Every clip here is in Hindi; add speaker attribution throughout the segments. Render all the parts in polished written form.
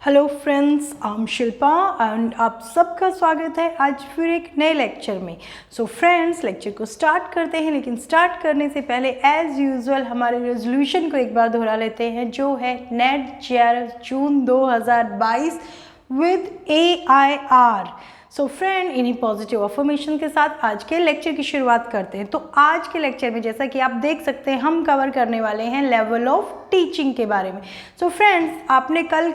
Speaker 1: Hello friends, I am Shilpa and आप सबका स्वागत है आज फिर एक नए लेक्चर में। सो फ्रेंड्स, लेक्चर को स्टार्ट करते हैं, लेकिन स्टार्ट करने से पहले एज यूजुअल हमारे रेजोल्यूशन को एक बार दोहरा लेते हैं, जो है net JRF June 2022 with AIR। So friend, इन्हीं पॉजिटिव अफर्मेशन के साथ आज के लेक्चर की शुरुआत करते हैं। तो आज के लेक्चर में जैसा कि आप देख सकते हैं, हम कवर करने वाले हैं लेवल ऑफ टीचिंग के बारे में। सो फ्रेंड्स, आपने कल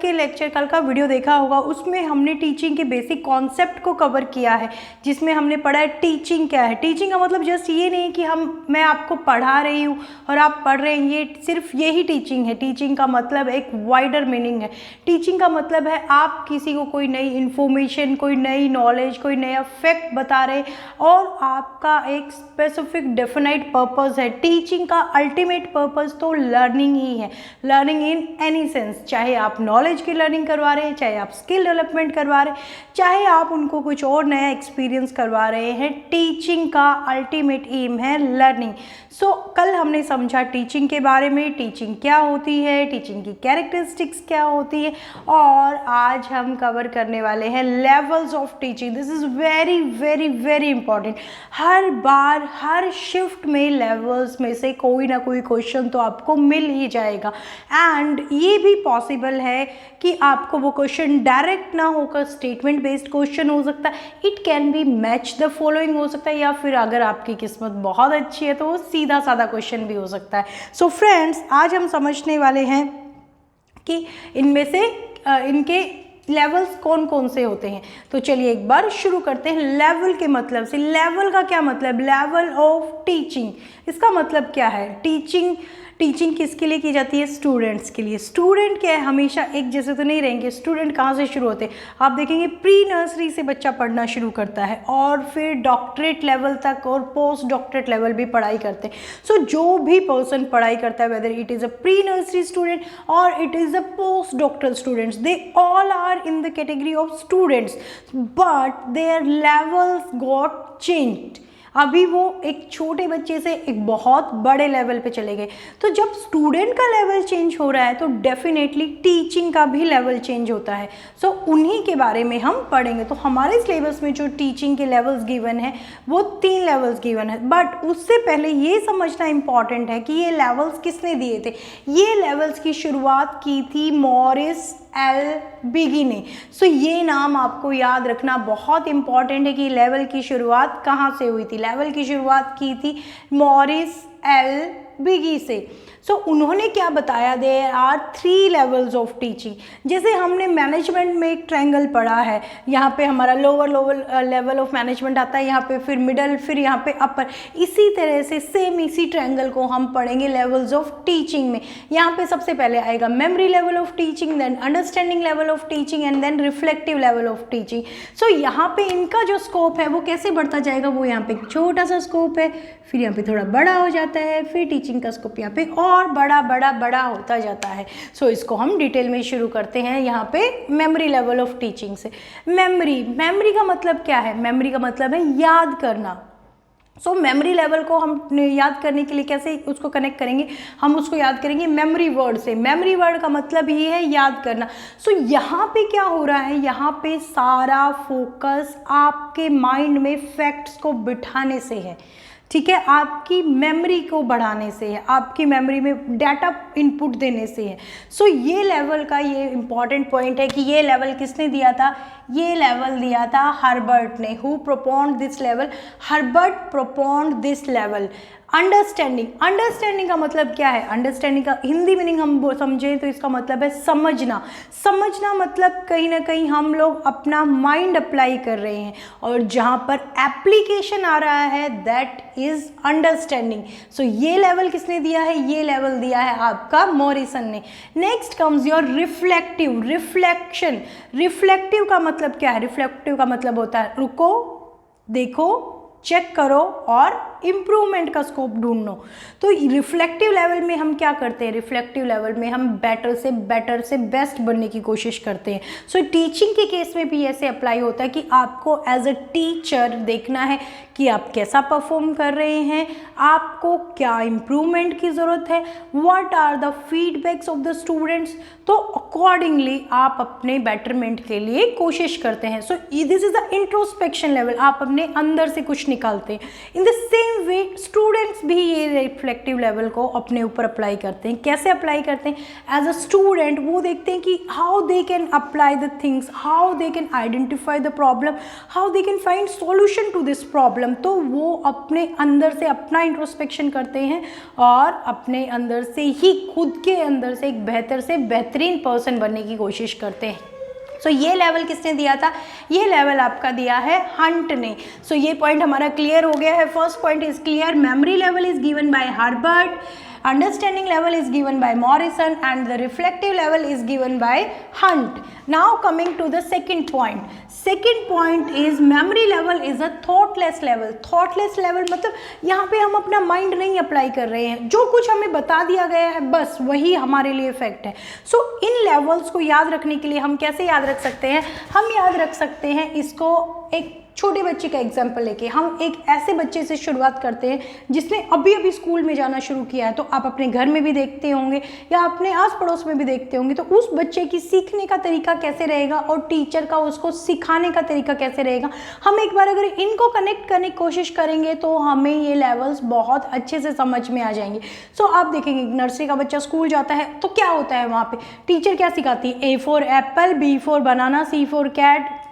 Speaker 1: का वीडियो देखा होगा, उसमें हमने टीचिंग के बेसिक कॉन्सेप्ट को कवर किया है, जिसमें हमने पढ़ा है टीचिंग क्या है। टीचिंग का मतलब जस्ट ये नहीं कि मैं आपको पढ़ा रही हूँ और आप पढ़ रहे हैं, ये सिर्फ यही टीचिंग है। टीचिंग का मतलब एक वाइडर मीनिंग है। टीचिंग का मतलब है आप किसी को कोई नई इन्फॉर्मेशन, कोई नई नॉलेज, कोई नया फैक्ट बता रहे और आपका एक स्पेसिफिक डेफिनाइट पर्पस है। टीचिंग का अल्टीमेट पर्पस तो लर्निंग ही है, लर्निंग इन एनी सेंस। चाहे आप नॉलेज की लर्निंग करवा रहे हैं, चाहे आप स्किल डेवलपमेंट करवा रहे हैं, चाहे आप उनको कुछ और नया एक्सपीरियंस करवा रहे हैं, टीचिंग का अल्टीमेट एम है लर्निंग। सो कल हमने समझा टीचिंग के बारे में, टीचिंग क्या होती है, टीचिंग की कैरेक्टरिस्टिक्स क्या होती है, और आज हम कवर करने वाले हैं levels of teaching. This is very very very important. Her bar her shift में लेवल्स में से कोई ना कोई क्वेश्चन तो आपको मिल ही जाएगा, एंड ये भी पॉसिबल है कि आपको वो क्वेश्चन डायरेक्ट ना होकर स्टेटमेंट बेस्ड क्वेश्चन हो सकता है। It can be match the following हो सकता है, या फिर अगर आपकी किस्मत बहुत अच्छी है तो वो सीधा साधा क्वेश्चन भी हो सकता है। सो फ्रेंड्स, आज हम समझने वाले हैं कि इनमें से इनके लेवल्स कौन कौन से होते हैं। तो चलिए एक बार शुरू करते हैं लेवल के मतलब से। लेवल का क्या मतलब? लेवल ऑफ टीचिंग, इसका मतलब क्या है? टीचिंग किसके लिए की जाती है? स्टूडेंट्स के लिए। स्टूडेंट क्या है, हमेशा एक जैसे तो नहीं रहेंगे। स्टूडेंट कहाँ से शुरू होते हैं? आप देखेंगे प्री नर्सरी से बच्चा पढ़ना शुरू करता है और फिर डॉक्टरेट लेवल तक और पोस्ट डॉक्टरेट लेवल भी पढ़ाई करते हैं। सो जो भी पर्सन पढ़ाई करता है, whether it is a pre nursery student और it is a post doctoral students, they all are in the category of students, but their levels got changed. अभी वो एक छोटे बच्चे से एक बहुत बड़े लेवल पे चले गए। तो जब स्टूडेंट का लेवल चेंज हो रहा है तो डेफिनेटली टीचिंग का भी लेवल चेंज होता है। सो उन्हीं के बारे में हम पढ़ेंगे। तो हमारे सिलेबस में जो टीचिंग के लेवल्स गिवन है वो 3 लेवल्स गिवन है, बट उससे पहले ये समझना इम्पॉर्टेंट है कि ये लेवल्स किसने दिए थे। ये लेवल्स की शुरुआत की थी मॉरिस एल बिगी ने। सो ये नाम आपको याद रखना बहुत इंपॉर्टेंट है कि लेवल की शुरुआत कहाँ से हुई थी। लेवल की शुरुआत की थी मॉरिस एल बिगी से। सो उन्होंने क्या बताया? There are 3 levels of teaching. जैसे हमने मैनेजमेंट में एक ट्रायंगल पढ़ा है, यहाँ पे हमारा लोअर लेवल ऑफ मैनेजमेंट आता है, यहाँ पे फिर मिडल, फिर यहाँ पे अपर। इसी तरह से सेम इसी ट्रायंगल को हम पढ़ेंगे लेवल्स ऑफ टीचिंग में। यहाँ पे सबसे पहले आएगा memory level of teaching, then understanding level of teaching and then reflective level of teaching. So यहाँ पे इनका जो स्कोप है वो कैसे बढ़ता जाएगा? वो यहाँ पे छोटा सा स्कोप है, फिर यहाँ पे थोड़ा बड़ा हो जाता है, फिर टीचिंग का स्कोप यहाँ पे और बड़ा होता जाता है। सो इसको हम डिटेल में शुरू करते हैं यहाँ पे मेमोरी लेवल ऑफ टीचिंग से। मेमोरी का मतलब क्या है? मेमोरी का मतलब है याद करना। सो मेमोरी लेवल को हम याद करने के लिए कैसे उसको कनेक्ट करेंगे? हम उसको याद करेंगे मेमोरी वर्ड से। मेमोरी वर्ड का मतलब ही है याद करना। सो यहाँ पे क्या हो रहा है? यहाँ पे सारा फोकस आपके माइंड में फैक्ट्स को बिठाने से है, ठीक है, आपकी मेमोरी को बढ़ाने से है, आपकी मेमोरी में डाटा इनपुट देने से है। सो ये लेवल का ये इंपॉर्टेंट पॉइंट है कि ये लेवल किसने दिया था? ये लेवल दिया था हर्बर्ट ने। Who propound this level? Herbert propound this level. Understanding का मतलब क्या है? अंडरस्टैंडिंग का हिंदी मीनिंग हम समझें तो इसका मतलब है समझना मतलब कहीं ना कहीं हम लोग अपना माइंड अप्लाई कर रहे हैं, और जहाँ पर एप्लीकेशन आ रहा है दैट इज अंडरस्टैंडिंग। सो ये लेवल किसने दिया है? ये लेवल दिया है आपका मॉरिसन ने। Next comes your reflection. Reflective का मतलब क्या है? रिफ्लेक्टिव का मतलब होता है रुको, देखो, चेक करो और इम्प्रूवमेंट का स्कोप ढूंढना। तो रिफ्लेक्टिव लेवल में हम क्या करते हैं, रिफ्लेक्टिव लेवल में हम बेटर से बेस्ट बनने की कोशिश करते हैं। सो टीचिंग के केस में भी ऐसे अप्लाई होता है कि आपको एज अ टीचर देखना है कि आप कैसा परफॉर्म कर रहे हैं, आपको क्या इम्प्रूवमेंट की ज़रूरत है, what are the feedbacks of the students. तो अकॉर्डिंगली आप अपने बेटरमेंट के लिए कोशिश करते हैं। So this is the introspection level, आप अपने अंदर से कुछ निकालते हैं। In the same way students भी ये रिफ्लेक्टिव लेवल को अपने ऊपर अप्लाई करते हैं। कैसे अप्लाई करते हैं, एज अ स्टूडेंट वो देखते हैं कि how they can apply the things, how they can identify the problem, how they can find solution to this problem. तो वो अपने अंदर से अपना इंट्रोस्पेक्शन करते हैं और अपने अंदर से ही खुद के अंदर से एक बेहतर से बेहतरीन पर्सन बनने की कोशिश करते हैं। सो ये लेवल किसने दिया था, ये लेवल आपका दिया है हंट ने। सो ये पॉइंट हमारा क्लियर हो गया है। First point is clear, memory level is given by Herbert, understanding level is given by Morrison and the reflective level is given by Hunt. Now coming to the second point. Second point is memory level is a thoughtless level. Thoughtless level मतलब यहाँ पे हम अपना माइंड नहीं अप्लाई कर रहे हैं, जो कुछ हमें बता दिया गया है बस वही हमारे लिए इफेक्ट है। सो इन लेवल्स को याद रखने के लिए हम कैसे याद रख सकते हैं, हम याद रख सकते हैं इसको एक छोटे बच्चे का एग्जाम्पल लेके। हम एक ऐसे बच्चे से शुरुआत करते हैं जिसने अभी अभी स्कूल में जाना शुरू किया है। तो आप अपने घर में भी देखते होंगे या अपने आस पड़ोस में भी देखते होंगे। तो उस बच्चे की सीखने का तरीका कैसे रहेगा और टीचर का उसको सिखाने का तरीका कैसे रहेगा, हम एक बार अगर इनको कनेक्ट करने की कोशिश करेंगे तो हमें ये लेवल्स बहुत अच्छे से समझ में आ जाएंगे। सो आप देखेंगे नर्सरी का बच्चा स्कूल जाता है तो क्या होता है, वहाँ पे टीचर क्या सिखाती है, A for apple, B for banana, C for cat.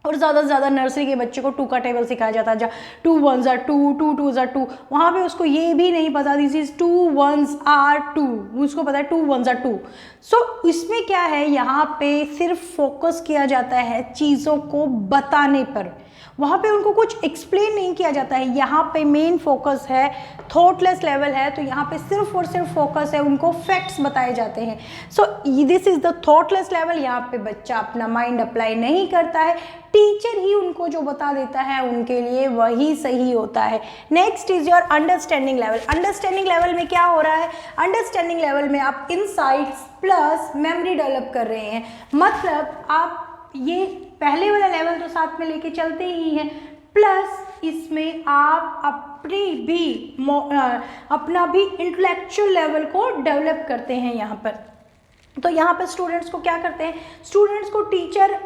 Speaker 1: और ज़्यादा से ज़्यादा नर्सरी के बच्चे को 2 का टेबल सिखाया जाता है, 2 1s are 2, 2 2s are 2। वहाँ पे उसको ये भी नहीं पता दिस इज 2 1s are 2, उसको पता है 2 1s are 2। सो इसमें क्या है, यहाँ पे सिर्फ फोकस किया जाता है चीज़ों को बताने पर, वहाँ पे उनको कुछ एक्सप्लेन नहीं किया जाता है। यहाँ पे मेन फोकस है, थॉटलेस लेवल है तो यहाँ पे सिर्फ और सिर्फ फोकस है, उनको फैक्ट्स बताए जाते हैं। So this is the thoughtless level. यहाँ पे बच्चा अपना माइंड अप्लाई नहीं करता है, टीचर ही उनको जो बता देता है उनके लिए वही सही होता है। Next is your understanding level. Understanding level में क्या हो रहा है, अंडरस्टैंडिंग लेवल में आप इनसाइट्स प्लस मेमोरी डेवलप कर रहे हैं। मतलब आप ये पहले वाला लेवल तो साथ में लेके चलते ही हैं, प्लस इसमें आप अपना भी इंटेलेक्चुअल लेवल को डेवलप करते हैं यहाँ पर। तो यहाँ पर स्टूडेंट्स को क्या करते हैं, स्टूडेंट्स को टीचर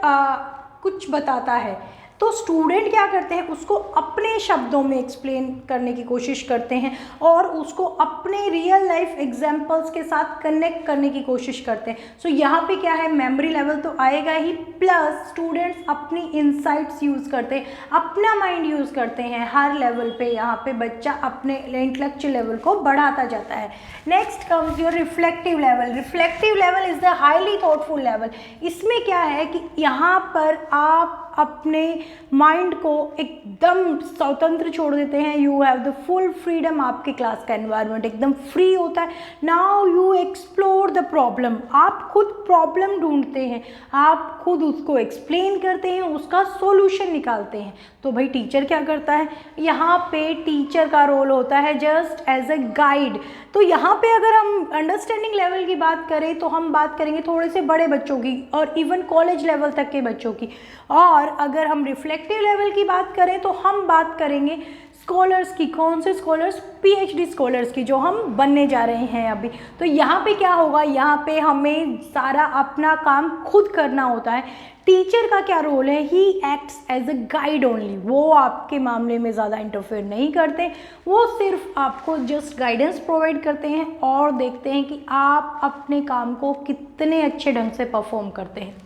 Speaker 1: कुछ बताता है तो स्टूडेंट क्या करते हैं, उसको अपने शब्दों में एक्सप्लेन करने की कोशिश करते हैं और उसको अपने रियल लाइफ एग्जाम्पल्स के साथ कनेक्ट करने की कोशिश करते हैं। सो यहाँ पे क्या है, मेमोरी लेवल तो आएगा ही, प्लस स्टूडेंट्स अपनी इंसाइट्स यूज़ करते हैं, अपना माइंड यूज़ करते हैं। हर लेवल पे यहाँ पे बच्चा अपने इंटेलेक्चुअल लेवल को बढ़ाता जाता है। Next comes your reflective level. Reflective level is the highly thoughtful level. इसमें क्या है कि यहाँ पर आप अपने माइंड को एकदम स्वतंत्र छोड़ देते हैं। You have the full freedom, आपके क्लास का एनवायरनमेंट एकदम फ्री होता है। Now you explore the problem, आप खुद प्रॉब्लम ढूंढते हैं, आप खुद उसको एक्सप्लेन करते हैं, उसका सॉल्यूशन निकालते हैं। तो भाई टीचर क्या करता है, यहाँ पे टीचर का रोल होता है जस्ट एज अ गाइड। तो यहाँ पे अगर हम अंडरस्टैंडिंग लेवल की बात करें तो हम बात करेंगे थोड़े से बड़े बच्चों की और इवन कॉलेज लेवल तक के बच्चों की, और अगर हम रिफ्लेक्टिव लेवल की बात करें तो हम बात करेंगे स्कॉलर्स की। कौन से स्कॉलर्स, PhD स्कॉलर्स की, जो हम बनने जा रहे हैं अभी। तो यहाँ पे क्या होगा, यहाँ पे हमें सारा अपना काम खुद करना होता है। टीचर का क्या रोल है, he acts as a guide only. वो आपके मामले में ज़्यादा इंटरफेयर नहीं करते, वो सिर्फ आपको जस्ट गाइडेंस प्रोवाइड करते हैं और देखते हैं कि आप अपने काम को कितने अच्छे ढंग से परफॉर्म करते हैं।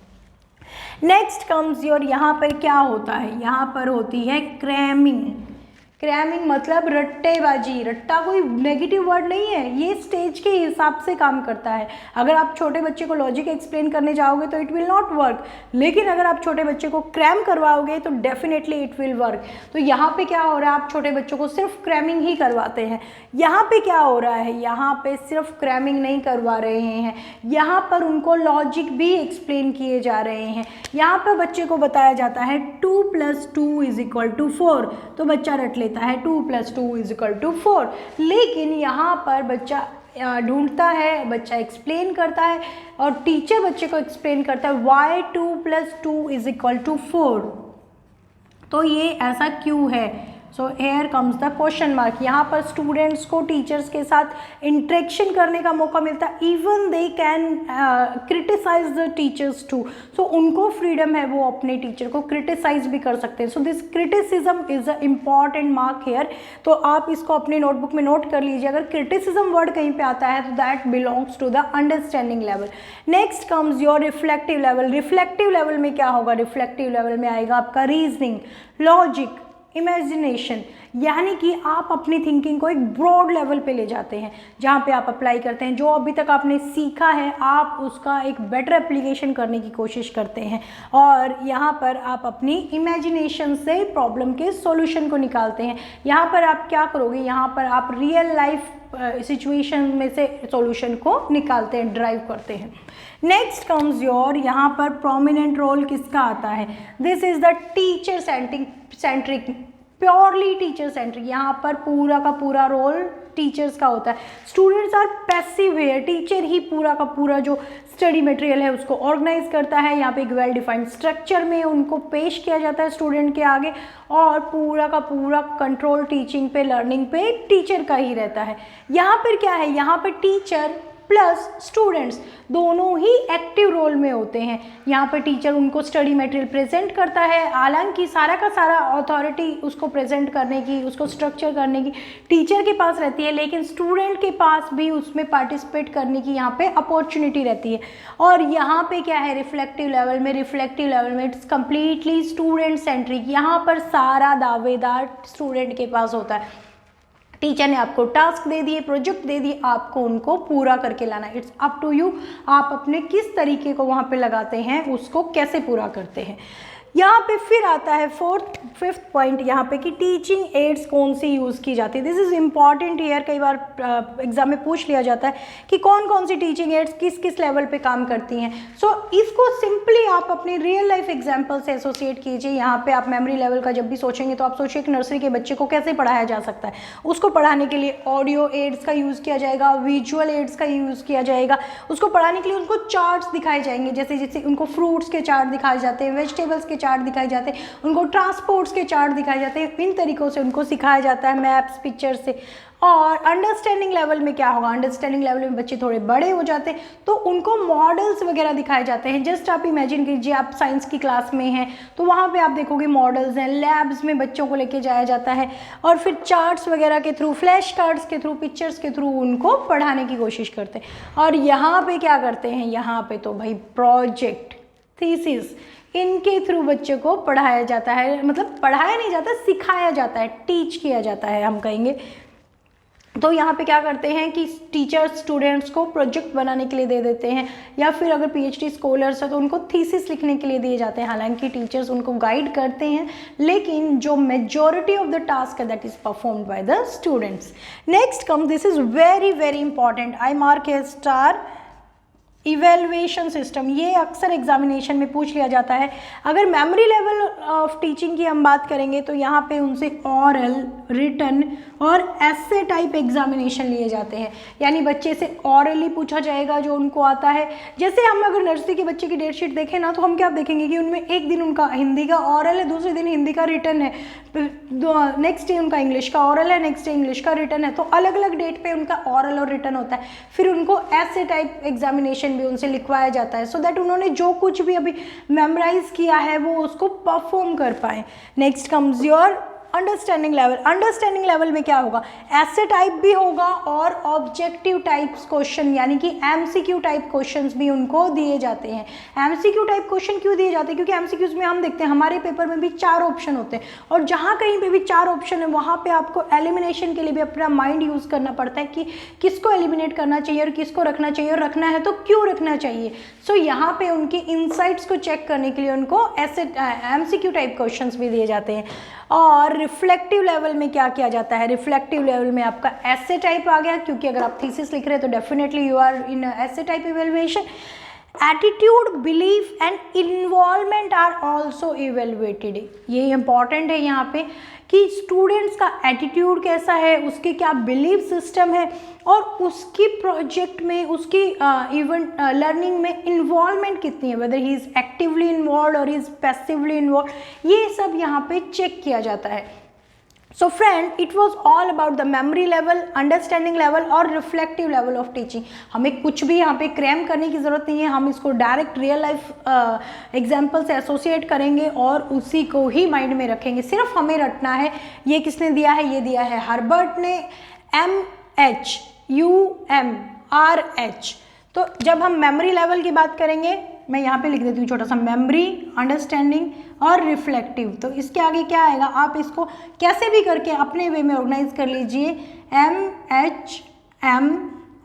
Speaker 1: नेक्स्ट कम्स योर, यहाँ पर क्या होता है, यहाँ पर होती है क्रैमिंग। क्रैमिंग मतलब रट्टेबाजी। रट्टा कोई नेगेटिव वर्ड नहीं है, ये स्टेज के हिसाब से काम करता है। अगर आप छोटे बच्चे को लॉजिक एक्सप्लेन करने जाओगे तो इट विल नॉट वर्क, लेकिन अगर आप छोटे बच्चे को क्रैम करवाओगे तो डेफिनेटली इट विल वर्क। तो यहाँ पे क्या हो रहा है, आप छोटे बच्चों को सिर्फ क्रैमिंग ही करवाते हैं। यहाँ पे क्या हो रहा है, यहाँ पे सिर्फ क्रैमिंग नहीं करवा रहे हैं, यहाँ पर उनको लॉजिक भी एक्सप्लेन किए जा रहे हैं। यहाँ पर बच्चे को बताया जाता है 2 + 2 = 4, तो बच्चा रट लेता देता है 2 + 2 = 4, लेकिन यहाँ पर बच्चा ढूंढता है, बच्चा एक्सप्लेन करता है और टीचर बच्चे को एक्सप्लेन करता है why 2 + 2 = 4। तो ये ऐसा क्यों है? So here comes the question mark. यहाँ पर स्टूडेंट्स को टीचर्स के साथ इंटरेक्शन करने का मौका मिलता है, even they can criticize the teachers too. So उनको फ्रीडम है, वो अपने टीचर को क्रिटिसाइज भी कर सकते हैं। So this criticism is a important mark here. तो आप इसको अपनी नोटबुक में नोट कर लीजिए। अगर क्रिटिसिज्म वर्ड कहीं पे आता है तो that belongs to the understanding level. Next comes your reflective level. Reflective level में क्या होगा? रिफ्लेक्टिव लेवल में आएगा आपका रीजनिंग, लॉजिक, इमेजिनेशन, यानी कि आप अपनी थिंकिंग को एक ब्रॉड लेवल पे ले जाते हैं, जहाँ पे आप अप्लाई करते हैं जो अभी तक आपने सीखा है, आप उसका एक बेटर एप्लीकेशन करने की कोशिश करते हैं और यहाँ पर आप अपनी इमेजिनेशन से प्रॉब्लम के सॉल्यूशन को निकालते हैं। यहाँ पर आप क्या करोगे? यहाँ पर आप रियल लाइफ सिचुएशन में से सॉल्यूशन को निकालते हैं, ड्राइव करते हैं। नेक्स्ट कम्स योर, यहाँ पर प्रोमिनेंट रोल किसका आता है? This is the teacher centric, purely teacher centric. यहाँ पर पूरा का पूरा रोल टीचर्स का होता है। स्टूडेंट्स आर पैसिव है, टीचर ही पूरा का पूरा जो स्टडी मटेरियल है उसको ऑर्गेनाइज करता है। यहाँ पे एक वेल डिफाइंड स्ट्रक्चर में उनको पेश किया जाता है स्टूडेंट के आगे और पूरा का पूरा कंट्रोल टीचिंग पे, लर्निंग पे टीचर का ही रहता है। यहाँ पर क्या है? यहाँ पर टीचर प्लस स्टूडेंट्स दोनों ही एक्टिव रोल में होते हैं। यहाँ पर टीचर उनको स्टडी मटेरियल प्रेजेंट करता है, हालांकि सारा का सारा अथॉरिटी उसको प्रेजेंट करने की, उसको स्ट्रक्चर करने की टीचर के पास रहती है, लेकिन स्टूडेंट के पास भी उसमें पार्टिसिपेट करने की यहाँ पे अपॉर्चुनिटी रहती है। और यहाँ पे क्या है? रिफ्लेक्टिव लेवल में, रिफ्लेक्टिव लेवल में इट्स कम्प्लीटली स्टूडेंट सेंट्रिक। यहाँ पर सारा दावेदार स्टूडेंट के पास होता है। टीचर ने आपको टास्क दे दिए, प्रोजेक्ट दे दिए, आपको उनको पूरा करके लाना। इट्स अप टू यू, आप अपने किस तरीके को वहाँ पे लगाते हैं, उसको कैसे पूरा करते हैं। यहाँ पे फिर आता है फिफ्थ पॉइंट यहाँ पे कि टीचिंग एड्स कौन सी यूज़ की जाती है। दिस इज़ इम्पॉर्टेंट ईयर, कई बार एग्जाम में पूछ लिया जाता है कि कौन कौन सी टीचिंग एड्स किस किस लेवल पे काम करती हैं। सो इसको सिंपली आप अपने रियल लाइफ एग्जाम्पल से एसोसिएट कीजिए। यहाँ पे आप मेमोरी लेवल का जब भी सोचेंगे तो आप सोचिए कि नर्सरी के बच्चे को कैसे पढ़ाया जा सकता है। उसको पढ़ाने के लिए ऑडियो एड्स का यूज़ किया जाएगा, विजुअल एड्स का यूज़ किया जाएगा। उसको पढ़ाने के लिए उनको चार्ट्स दिखाए जाएंगे, जैसे जैसे उनको फ्रूट्स के चार्ट दिखाए जाते हैं, वेजिटेबल्स के चार्ट दिखाए जाते हैं, उनको ट्रांसपोर्ट्स के चार्ट दिखाए जाते हैं। इन तरीक़ों से उनको सिखाया जाता है, मैप्स, पिक्चर से। और अंडरस्टैंडिंग लेवल में क्या होगा? अंडरस्टैंडिंग लेवल में बच्चे थोड़े बड़े हो जाते हैं तो उनको मॉडल्स वगैरह दिखाए जाते हैं। जस्ट आप इमेजिन कीजिए, आप साइंस की क्लास में हैं तो वहाँ पे आप देखोगे मॉडल्स हैं, लैब्स में बच्चों को लेके जाया जाता है और फिर चार्ट्स वगैरह के थ्रू, फ्लैश कार्ड्स के थ्रू, पिक्चर्स के थ्रू उनको पढ़ाने की कोशिश करते हैं। और यहाँ पे क्या करते हैं? यहाँ पे तो भाई प्रोजेक्ट, थीसिस, इनके थ्रू बच्चों को पढ़ाया जाता है। मतलब पढ़ाया नहीं जाता, सिखाया जाता है, टीच किया जाता है हम कहेंगे। तो यहाँ पे क्या करते हैं कि टीचर्स स्टूडेंट्स को प्रोजेक्ट बनाने के लिए दे देते हैं, या फिर अगर पीएचडी स्कॉलर्स है तो उनको थीसिस लिखने के लिए दिए जाते हैं। हालांकि टीचर्स उनको गाइड करते हैं, लेकिन जो मेजॉरिटी ऑफ द टास्क है that is performed by the students. Next come, this is very very important, I mark A star, evaluation system. ये अक्सर एग्जामिनेशन में पूछ लिया जाता है। अगर मेमोरी लेवल ऑफ टीचिंग की हम बात करेंगे तो यहाँ पे उनसे ऑरल, रिटन और ऐसे टाइप एग्जामिनेशन लिए जाते हैं, यानी बच्चे से ऑरली पूछा जाएगा जो उनको आता है। जैसे हम अगर नर्सरी के बच्चे की डेट शीट देखें ना तो हम क्या देखेंगे कि उनमें एक दिन उनका हिंदी का ऑरल है, दूसरे दिन हिंदी का रिटन है, नेक्स्ट डे उनका इंग्लिश का ऑरल है, नेक्स्ट डे इंग्लिश का रिटन है। तो अलग अलग डेट पे उनका ऑरल और रिटन होता है। फिर उनको ऐसे टाइप एग्जामिनेशन भी उनसे लिखवाया जाता है, सो दैट उन्होंने जो कुछ भी अभी मेमोराइज किया है वो उसको परफॉर्म कर पाए। Next comes your understanding level. Understanding level में क्या होगा? ऐसे टाइप भी होगा और ऑब्जेक्टिव टाइप्स क्वेश्चन, यानी कि एमसीक्यू टाइप क्वेश्चंस भी उनको दिए जाते हैं। एमसीक्यू टाइप क्वेश्चन क्यों दिए जाते हैं? क्योंकि एमसीक्यूज में हम देखते हैं हमारे पेपर में भी 4 ऑप्शन होते हैं, और जहाँ कहीं पे भी 4 ऑप्शन है वहाँ पे आपको एलिमिनेशन के लिए भी अपना माइंड यूज़ करना पड़ता है कि किसको एलिमिनेट करना चाहिए और किसको रखना चाहिए, और रखना है तो क्यों रखना चाहिए। सो यहाँ पे उनकी इनसाइट्स को चेक करने के लिए उनको ऐसे एमसीक्यू टाइप क्वेश्चंस भी दिए जाते हैं। और रिफ्लेक्टिव लेवल में क्या किया जाता है? रिफ्लेक्टिव लेवल में आपका ऐसे टाइप आ गया, क्योंकि अगर आप थीसिस लिख रहे हैं तो डेफिनेटली यू आर इन ऐसे type evaluation. Attitude, belief and involvement are also evaluated. ये इंपॉर्टेंट है यहाँ पे कि स्टूडेंट्स का एटीट्यूड कैसा है, उसके क्या बिलीफ सिस्टम है और उसकी प्रोजेक्ट में, उसकी इवेंट लर्निंग में इन्वॉल्वमेंट कितनी है, weather he is actively involve और ही इज़ पैसिवली इन्वॉल्व, ये सब यहाँ पे चेक किया जाता है। So friend, it was all about the memory level, understanding level और reflective level of teaching। हमें कुछ भी यहाँ पे क्रैम करने की ज़रूरत नहीं है, हम इसको डायरेक्ट रियल लाइफ एग्जाम्पल से एसोसिएट करेंगे और उसी को ही माइंड में रखेंगे। सिर्फ हमें रटना है। ये किसने दिया है? ये दिया है हर्बर्ट ने, MHUMRH। तो जब हम मेमोरी लेवल की बात करेंगे, मैं यहाँ पे लिख देती हूँ छोटा सा, मेमोरी, अंडरस्टैंडिंग और रिफ्लेक्टिव। तो इसके आगे क्या आएगा, आप इसको कैसे भी करके अपने वे में ऑर्गेनाइज कर लीजिए। MHM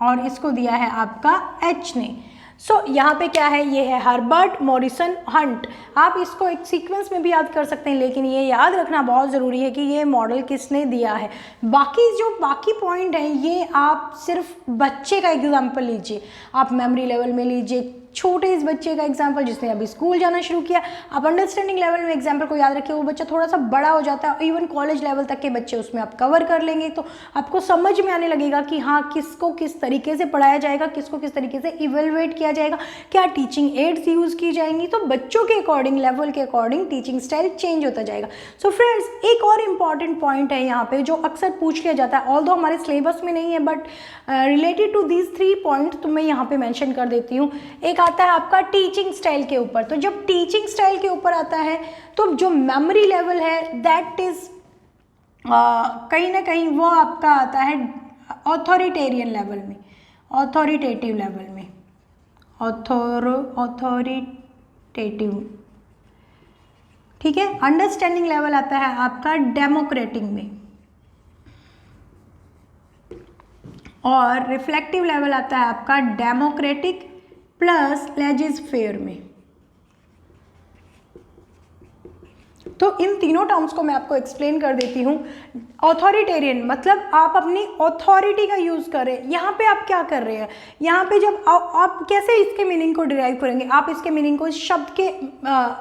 Speaker 1: और इसको दिया है आपका H ने। सो यहाँ पे क्या है, ये है हर्बर्ट मॉरिसन हंट। आप इसको एक सीक्वेंस में भी याद कर सकते हैं, लेकिन ये याद रखना बहुत ज़रूरी है कि ये मॉडल किसने दिया है। बाकी पॉइंट हैं, ये आप सिर्फ बच्चे का एग्जाम्पल लीजिए। आप मेमोरी लेवल में लीजिए छोटे इस बच्चे का एग्जाम्पल जिसने अभी स्कूल जाना शुरू किया। आप अंडरस्टैंडिंग लेवल में एग्जाम्पल को याद रखिए, वो बच्चा थोड़ा सा बड़ा हो जाता है, इवन कॉलेज लेवल तक के बच्चे उसमें आप कवर कर लेंगे, तो आपको समझ में आने लगेगा कि हाँ किसको किस तरीके से पढ़ाया जाएगा, किसको किस तरीके से इवेलुएट किया जाएगा, क्या टीचिंग एड्स यूज़ की जाएंगी। तो बच्चों के अकॉर्डिंग, लेवल के अकॉर्डिंग टीचिंग स्टाइल चेंज होता जाएगा। सो फ्रेंड्स, एक और इम्पॉर्टेंट पॉइंट है यहाँ पे जो अक्सर पूछ लिया जाता है, ऑल्दो हमारे सिलेबस में नहीं है, but related to these 3 point तो मैं यहाँ पे मेंशन कर देती हूँ। एक आता है आपका टीचिंग स्टाइल के ऊपर। तो जब टीचिंग स्टाइल के ऊपर आता है तो जो मेमोरी लेवल है दैट इज कहीं ना कहीं वो आपका आता है ऑथोरिटेरियन लेवल में, ऑथोरिटेटिव लेवल में, ऑथोरिटेटिव, ठीक है। अंडरस्टैंडिंग लेवल आता है आपका डेमोक्रेटिक में और रिफ्लेक्टिव लेवल आता है आपका डेमोक्रेटिक प्लस लेजिस्फेयर में। तो इन तीनों टर्म्स को मैं आपको एक्सप्लेन कर देती हूँ। ऑथोरिटेरियन मतलब आप अपनी ऑथोरिटी का यूज़ कर रहे हैं। यहाँ पे आप क्या कर रहे हैं, यहाँ पे जब आप कैसे इसके मीनिंग को डिराइव करेंगे, आप इसके मीनिंग को इस शब्द के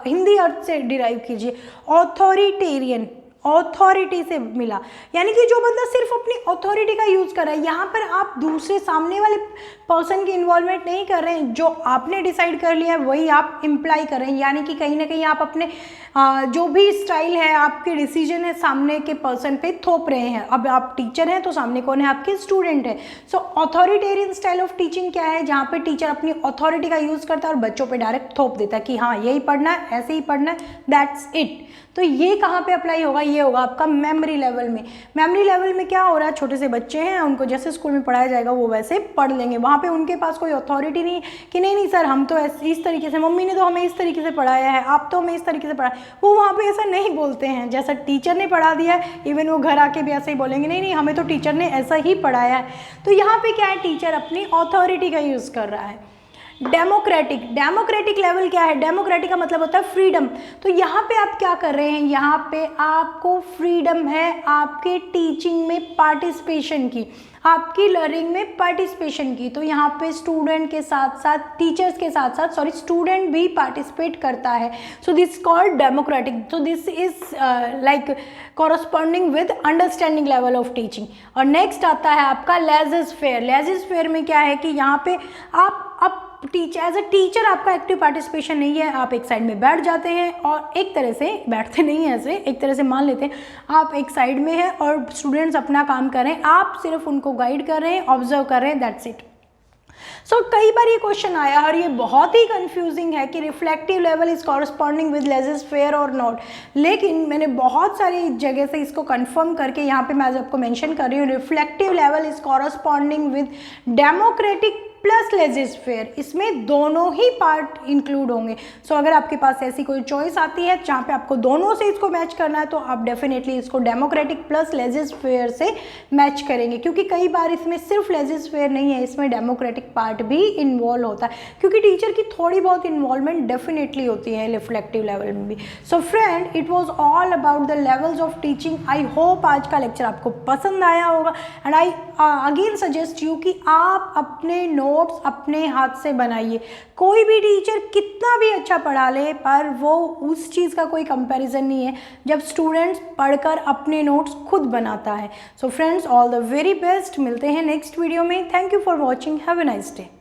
Speaker 1: हिंदी अर्थ से डिराइव कीजिए। ऑथोरिटेरियन ऑथोरिटी से मिला, यानी कि जो बंदा सिर्फ अपनी ऑथोरिटी का यूज़ कर रहा है। यहाँ पर आप दूसरे सामने वाले पर्सन की इन्वॉल्वमेंट नहीं कर रहे हैं, जो आपने डिसाइड कर लिया है वही आप इम्प्लाई कर रहे हैं, यानी कि कहीं ना कहीं आप अपने जो भी स्टाइल है, आपके डिसीजन है, सामने के पर्सन पे थोप रहे हैं। अब आप टीचर हैं तो सामने कौन है, आपके स्टूडेंट है। सो ऑथोरिटेरियन स्टाइल ऑफ टीचिंग क्या है, जहाँ पे टीचर अपनी ऑथोरिटी का यूज़ करता है और बच्चों पे डायरेक्ट थोप देता है कि हाँ यही पढ़ना है, ऐसे ही पढ़ना है, दैट्स इट। तो ये कहाँ पे अप्लाई होगा, ये होगा आपका मेमोरी लेवल में। मेमोरी लेवल में क्या हो रहा है, छोटे से बच्चे हैं, उनको जैसे स्कूल में पढ़ाया जाएगा वो वैसे पढ़ लेंगे। वहाँ पे उनके पास कोई अथॉरिटी नहीं कि नहीं सर हम तो इस तरीके से, मम्मी ने तो हमें इस तरीके से पढ़ाया है, आप तो हमें इस तरीके से पढ़ाया। वो वहाँ पे ऐसा नहीं बोलते हैं, जैसा टीचर ने पढ़ा दिया है इवन वो घर आके भी ऐसे ही बोलेंगे, नहीं हमें तो टीचर ने ऐसा ही पढ़ाया है। तो यहाँ पे क्या है, टीचर अपनी अथॉरिटी का यूज़ कर रहा है। डेमोक्रेटिक लेवल क्या है, डेमोक्रेटिक का मतलब होता है फ्रीडम। तो यहाँ पे आप क्या कर रहे हैं, यहाँ पे आपको फ्रीडम है आपके टीचिंग में पार्टिसिपेशन की, आपकी लर्निंग में पार्टिसिपेशन की। तो यहाँ पे स्टूडेंट के साथ साथ, टीचर्स के साथ साथ स्टूडेंट भी पार्टिसिपेट करता है। So this called democratic. So this is like corresponding with understanding level of teaching. और नेक्स्ट आता है आपका लेजिस्फेयर। लेजिस्फेयर में क्या है कि यहाँ पे आप एज अ टीचर आपका एक्टिव पार्टिसिपेशन नहीं है, आप एक साइड में बैठ जाते हैं और एक तरह से बैठते नहीं हैं, ऐसे एक तरह से मान लेते हैं आप एक साइड में हैं और स्टूडेंट्स अपना काम कर रहे हैं, आप सिर्फ उनको गाइड कर रहे हैं, ऑब्जर्व कर रहे हैं, दैट्स इट। सो कई बार ये क्वेश्चन आया और ये बहुत ही कंफ्यूजिंग है कि reflective level is corresponding with laissez faire और नॉट, लेकिन मैंने बहुत सारी जगह से इसको कंफर्म करके यहाँ पे मैं आपको मेंशन कर रही हूँ। Reflective level is corresponding with democratic plus laissez faire, इसमें दोनों ही पार्ट इंक्लूड होंगे। सो अगर आपके पास ऐसी कोई चॉइस आती है जहाँ पे आपको दोनों से इसको मैच करना है तो आप डेफिनेटली इसको डेमोक्रेटिक प्लस लेजिस्फेयर से मैच करेंगे, क्योंकि कई बार इसमें सिर्फ लेजिस्फेयर नहीं है, इसमें डेमोक्रेटिक पार्ट भी इन्वॉल्व होता है, क्योंकि टीचर की थोड़ी बहुत इन्वॉल्वमेंट डेफिनेटली होती है रिफ्लेक्टिव लेवल में भी। So friend, it was all about the levels of teaching. I hope आज का लेक्चर आपको पसंद आया होगा and I again suggest you कि आप अपने नोट्स अपने हाथ से बनाइए। कोई भी टीचर कितना भी अच्छा पढ़ा ले, पर वो उस चीज़ का कोई कंपैरिजन नहीं है जब स्टूडेंट्स पढ़कर अपने नोट्स खुद बनाता है। So friends, all the very best. मिलते हैं नेक्स्ट वीडियो में। Thank you for watching. Have a nice day.